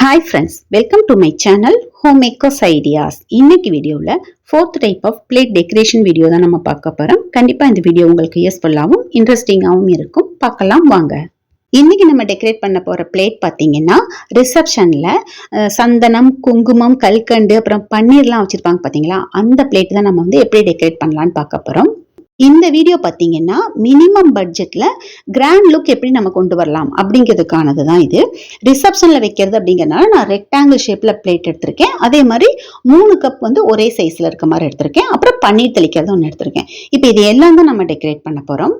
Hi friends, welcome to my channel Homemakers Ideas. இன்னைக்கு வீடியோல 4th type of plate decoration video தான் நம்ம பார்க்க போறோம். கண்டிப்பா இந்த வீடியோ உங்களுக்கு யூஸ்ஃபுல்லாவும் இன்ட்ரெஸ்டிங்காவும் இருக்கும். பார்க்கலாம் வாங்க. இன்னைக்கு நம்ம டெக்கரேட் பண்ண போற பிளேட் பாத்தீங்கன்னா ரிசப்ஷன்ல சந்தனம், குங்குமம், கல்கண்டு அப்புறம் பன்னீர்லாம் வச்சிருப்பாங்க பாத்தீங்களா, அந்த பிளேட் தான் நம்ம வந்து எப்படி டெக்கரேட் பண்ணலாம்னு பார்க்க போறோம். இந்த வீடியோ பார்த்தீங்கன்னா மினிமம் பட்ஜெட்ல கிராண்ட் லுக் எப்படி நம்ம கொண்டு வரலாம் அப்படிங்கிறதுக்கானது தான் இது. ரிசப்ஷன்ல வைக்கிறது அப்படிங்கிறதுனால நான் ரெக்டாங்கிள் ஷேப்ல பிளேட் எடுத்திருக்கேன். அதே மாதிரி 3 கப் வந்து ஒரே சைஸ்ல இருக்க மாதிரி எடுத்திருக்கேன். அப்புறம் பன்னீர் தெளிக்கிறது ஒன்று எடுத்திருக்கேன். இப்போ இது எல்லாம் தான் நம்ம டெக்கரேட் பண்ண போறோம்.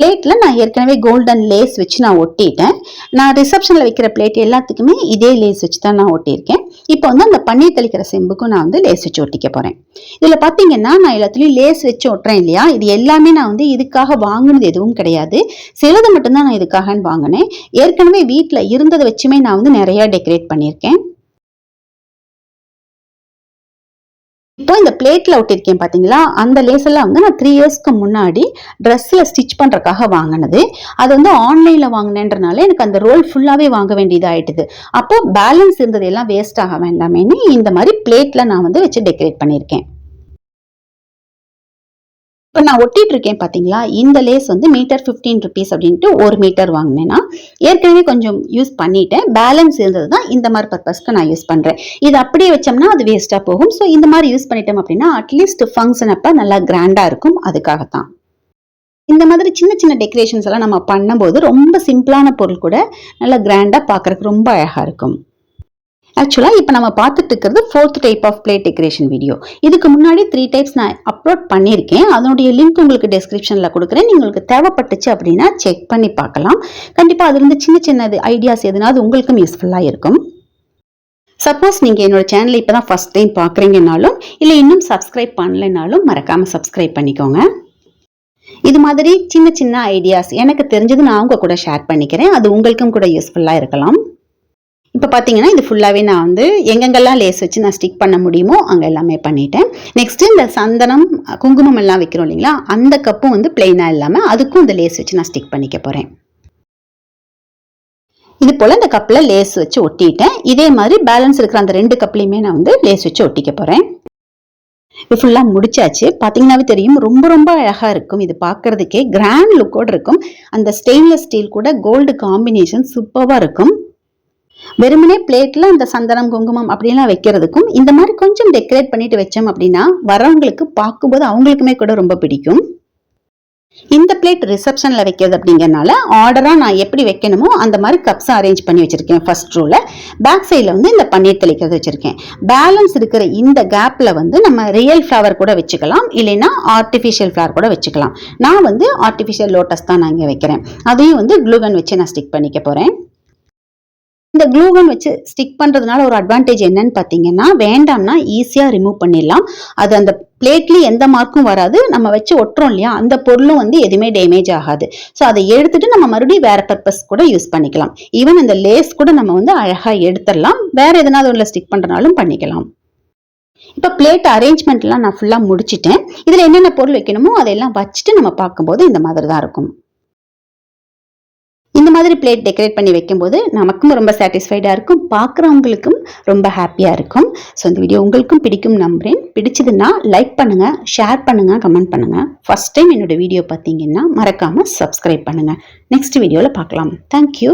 பிளேட்ல நான் ஏற்கனவே கோல்டன் லேஸ் வச்சு நான் ஒட்டிட்டேன். நான் ரிசப்ஷன்ல வைக்கிற பிளேட் எல்லாத்துக்குமே இதே லேஸ் வச்சு தான் நான் ஒட்டியிருக்கேன். இப்போ வந்து அந்த பன்னீர் தெளிக்கிற செம்புக்கும் நான் வந்து லேஸ் வச்சு ஒட்டிக்க போறேன். இதுல பாத்தீங்கன்னா நான் எல்லாத்துலயும் லேஸ் வச்சு ஒட்டுறேன் இல்லையா, இது எல்லாமே நான் வந்து இதுக்காக வாங்கினது எதுவும் கிடையாது. சிலது மட்டும்தான் நான் இதுக்காக வாங்கினேன். ஏற்கனவே வீட்டுல இருந்ததை வச்சுமே நான் வந்து நிறைய டெக்கரேட் பண்ணியிருக்கேன். இப்போ இந்த பிளேட்ல ஒட்டிருக்கேன் பாத்தீங்களா, அந்த லேஸ் எல்லாம் வந்து நான் 3 இயர்ஸ்க்கு முன்னாடி ட்ரெஸ்ல ஸ்டிச் பண்றதுக்காக வாங்கினது. அது வந்து ஆன்லைன்ல வாங்கினேன்றனால எனக்கு அந்த ரோல் ஃபுல்லாவே வாங்க வேண்டியது ஆயிட்டுது. அப்போ பேலன்ஸ் இருந்தது எல்லாம் வேஸ்ட் ஆக வேண்டாமேன்னு இந்த மாதிரி பிளேட்ல நான் வந்து வச்சு டெக்கரேட் பண்ணியிருக்கேன். இப்போ நான் ஒட்டிட்டு இருக்கேன் பாத்தீங்களா, இந்த லேஸ் வந்து மீட்டர் 15 rupees அப்படின்ட்டு 1 மீட்டர் வாங்கினேன்னா ஏற்கனவே கொஞ்சம் யூஸ் பண்ணிட்டேன். பேலன்ஸ் இருந்தது தான் இந்த மாதிரி பர்பஸ்க்கு நான் யூஸ் பண்றேன். இது அப்படியே வச்சோம்னா அது வேஸ்டா போகும். ஸோ இந்த மாதிரி யூஸ் பண்ணிட்டோம் அப்படின்னா அட்லீஸ்ட் ஃபங்க்ஷன் அப்ப நல்லா கிராண்டா இருக்கும். அதுக்காகத்தான் இந்த மாதிரி சின்ன சின்ன டெக்கரேஷன்ஸ் எல்லாம் நம்ம பண்ணும்போது ரொம்ப சிம்பிளான பொருள் கூட நல்லா கிராண்டா பாக்குறதுக்கு ரொம்ப அழகா இருக்கும். ஆக்சுவலா இப்போ நம்ம பார்த்துட்டு இருக்கிறது 4th type of plate decoration video. இதுக்கு முன்னாடி 3 டைப்ஸ் நான் அப்லோட் பண்ணியிருக்கேன். அதனுடைய லிங்க் உங்களுக்கு டிஸ்கிரிப்ஷன்ல கொடுக்குறேன். உங்களுக்கு தேவைப்பட்டுச்சு அப்படின்னா செக் பண்ணி பார்க்கலாம். கண்டிப்பா அதுல இருந்து சின்ன சின்ன ஐடியாஸ் எதுனாவது உங்களுக்கும் யூஸ்ஃபுல்லா இருக்கும். சப்போஸ் நீங்க என்னோட சேனலை இப்பதான் ஃபர்ஸ்ட் டைம் பாக்குறீங்கன்னாலும் இல்ல இன்னும் சப்ஸ்கிரைப் பண்ணலைனாலும் மறக்காம சப்ஸ்கிரைப் பண்ணிக்கோங்க. இது மாதிரி சின்ன சின்ன ஐடியாஸ் எனக்கு தெரிஞ்சது நான் உங்க கூட ஷேர் பண்ணிக்கிறேன். அது உங்களுக்கும் கூட யூஸ்ஃபுல்லா இருக்கலாம். இப்போ பார்த்தீங்கன்னா இது ஃபுல்லாகவே நான் வந்து எங்கெங்கெல்லாம் லேஸ் வச்சு நான் ஸ்டிக் பண்ண முடியுமோ அங்கே எல்லாமே பண்ணிட்டேன். நெக்ஸ்ட் இந்த சந்தனம், குங்குமம் எல்லாம் வைக்கிறோம் இல்லைங்களா, அந்த கப்பும் வந்து பிளெயினாக இல்லாமல் அதுக்கும் இந்த லேஸ் வச்சு நான் ஸ்டிக் பண்ணிக்க போகிறேன். இது போல் இந்த கப்பில் லேஸ் வச்சு ஒட்டிட்டேன். இதே மாதிரி பேலன்ஸ் இருக்கிற அந்த 2 கப்லையுமே நான் வந்து லேஸ் வச்சு ஒட்டிக்க போகிறேன். இது ஃபுல்லாக முடிச்சாச்சு. பார்த்தீங்கன்னாவே தெரியும், ரொம்ப ரொம்ப அழகாக இருக்கும். இது பார்க்கறதுக்கே கிராண்ட் லுக்கோடு இருக்கும். அந்த ஸ்டெயின்லெஸ் ஸ்டீல் கூட கோல்டு காம்பினேஷன் சூப்பராக இருக்கும். வெறுமனே பிளேட்ல அந்த சந்தனம், குங்குமம் அப்படிலாம் வைக்கிறதுக்கும் இந்த மாதிரி கொஞ்சம் டெக்கரேட் பண்ணிட்டு வச்சோம் அப்படின்னா வரவங்களுக்கு பார்க்கும்போது அவங்களுக்குமே கூட ரொம்ப பிடிக்கும். இந்த பிளேட் ரிசப்ஷன்ல வைக்கிறது அப்படிங்கறனால ஆர்டரா நான் எப்படி வைக்கணுமோ அந்த மாதிரி கப்ஸ் அரேஞ்ச் பண்ணி வச்சிருக்கேன். ஃபர்ஸ்ட் ரோல பேக் சைட்ல வந்து இந்த பன்னீர் தெளிக்கிறது வச்சிருக்கேன். பேலன்ஸ் இருக்கிற இந்த கேப்ல வந்து நம்ம ரியல் ஃப்ளவர் கூட வச்சுக்கலாம், இல்லைன்னா ஆர்டிஃபிஷியல் ஃப்ளவர் கூட வச்சுக்கலாம். நான் வந்து ஆர்டிஃபிஷியல் லோட்டஸ் தான் நான் இங்க வைக்கிறேன். அதையும் வந்து க்ளூகன் வச்சு நான் ஸ்டிக் பண்ணிக்க போறேன். இந்த க்ளூகன் வச்சு ஸ்டிக் பண்றதுனால ஒரு அட்வான்டேஜ் என்னன்னு பாத்தீங்கன்னா, வேண்டாம்னா ஈஸியா ரிமூவ் பண்ணிடலாம். அது அந்த பிளேட்லயும் எந்த மார்க்கும் வராது. நம்ம வச்சு ஒட்டுறோம் இல்லையா, அந்த பொருளும் வந்து எதுவுமே டேமேஜ் ஆகாது. ஸோ அதை எடுத்துட்டு நம்ம மறுபடியும் வேற பர்பஸ் கூட யூஸ் பண்ணிக்கலாம். ஈவன் இந்த லேஸ் கூட நம்ம வந்து அழகா எடுத்துடலாம். வேற எதனாவது ஒன்றுல ஸ்டிக் பண்றதுனாலும் பண்ணிக்கலாம். இப்ப பிளேட் அரேஞ்ச்மெண்ட் எல்லாம் நான் ஃபுல்லா முடிச்சிட்டேன். இதுல என்னென்ன பொருள் வைக்கணுமோ அதெல்லாம் வச்சுட்டு நம்ம பார்க்கும்போது இந்த மாதிரி தான் இருக்கும். இந்த மாதிரி பிளேட் டெக்கரேட் பண்ணி வைக்கும்போது நமக்கும் ரொம்ப சாட்டிஸ்ஃபைடா இருக்கும், பார்க்குறவங்களுக்கும் ரொம்ப ஹாப்பியா இருக்கும். ஸோ இந்த வீடியோ உங்களுக்கும் பிடிக்கும் நம்புறேன். பிடிச்சதுன்னா லைக் பண்ணுங்க, ஷேர் பண்ணுங்க, கமெண்ட் பண்ணுங்க. ஃபர்ஸ்ட் டைம் என்னோட வீடியோ பார்த்தீங்கன்னா மறக்காம சப்ஸ்கிரைப் பண்ணுங்க. நெக்ஸ்ட் வீடியோல பார்க்கலாம். தேங்க்யூ.